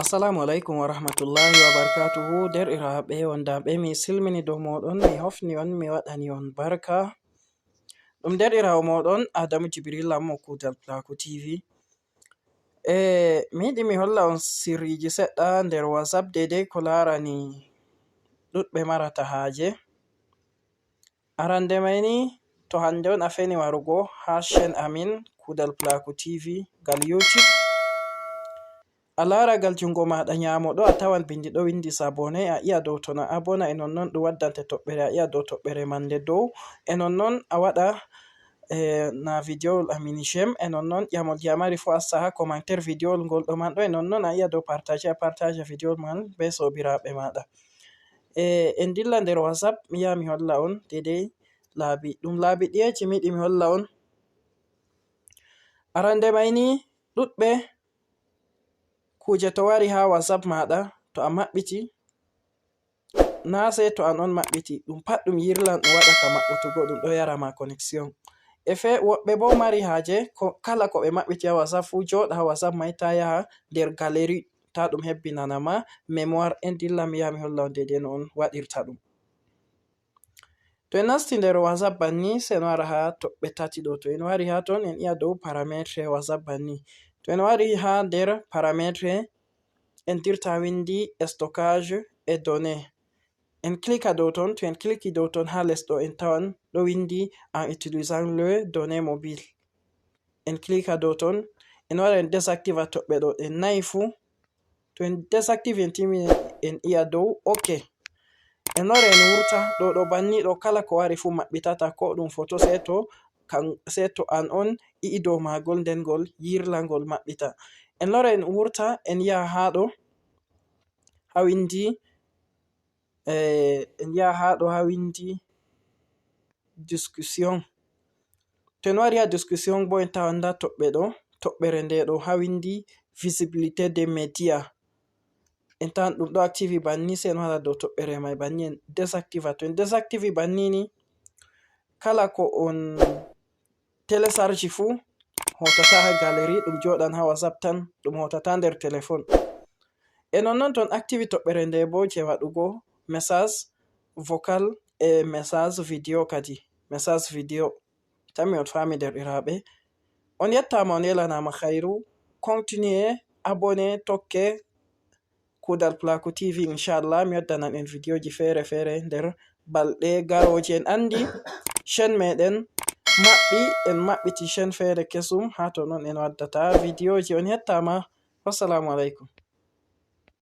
Assalamu alaikum wa rahmatullahi wa barakatuhu. Derɗiraaɓe wondaɓe, mi silmini dow moɗon, mi hofni on, mi waɗani on barka. Ɗum derɗiraawo moɗon Adamu Jibrilla mo kuugal Plaku TV. Mi yiɗi mi holla on sirriji seɗɗa nder WhatsApp dedei ko larani ɗuɗɓe marata haaje. Arande mai ni, to hande on a feni warugo ha chaine amin kuugal Plaku TV ngal YouTube, a lara ngal jungo maɗa nyamo ɗo a tawan bindi ɗo windi sabone, a iya dow ton a abona, e nonnon ɗum waddante toɓɓere, a iya dow toɓɓere man nde dow, e nonnon a waɗa na video amin jem, e nonnon ƴamol je a mari fu a acca ha commentaire video ngol ɗo man ɗo, e nonnon a iya dow partage a partage video man be sobiraɓe maɗa. En dilla nder WhatsApp, mi yaha mi holla on dedei laabi ɗum laabi ɗiyeji mi yiɗi mi holla on. Arande mai ni, ɗuɗɓe kuje to wari ha WhatsApp maɗa, to a maɓɓiti na sai to an on maɓɓiti, ɗum pat ɗum yirlan ɗum waɗaka maɓɓutugo, ɗum ɗo yara ma connection. Woɓɓe bo mari haje kala ko ɓe maɓɓiti ha WhatsApp fu joɗa ha WhatsApp mai, ta yaha nder gallery ta ɗum hebbinana ma memoire. En dilla mi yaha mi holla on dedei no on waɗirta ɗum. To en nasti nder WhatsApp banni, sai en wara ha toɓɓe tati ɗo. To en wari ha ton, en iya dow parametre WhatsApp banni. To en wari ha nder parametre, en tirta windi stockage et données. En klika dow ton, to en kliki dow ton ha les ɗo, en tawan ɗo windi en utilisant le données mobile. En klika dow ton, en wara en désactiva toɓɓe ɗo en nayi fu. To en désactive en timmini, en iya dow OK. En wara en wurta ɗo banni ɗo, kala ko wari fu maɓɓitata, ko ɗum photo sai to an on yi'i dow magol nden gol yirla ngol maɓɓita. En lora en wurta en yaha ha ɗo ha windi discussion. To en wari ha discussion bo, en tawan nda toɓɓere nde ɗo ha windi visibilité des médias. En tawan ɗum ɗo active banni, sai en wara dow toɓɓere mai banni en désactiva. To en désactivi banni ni, kala ko on telecharge fu hotata ha gallery, ɗum joɗan ha WhatsApp tan, ɗum hotata nder telephone. E nonnon to on activi toɓɓere nde bo je waɗugo message vocal e message video kadi, message video. Tammi on fami derɗiraaɓe. On yettama, on yelanama khairu. Continuez, abonnez, tokke kuugal Plaku TV. Inshallah mi waddanan en videoji fere-fere nder balɗe garoje. En andi chaine meɗen en maɓɓiti chaine fere kesum, ha to non en waddata videoji. On yettama. Wassalamu alaikum.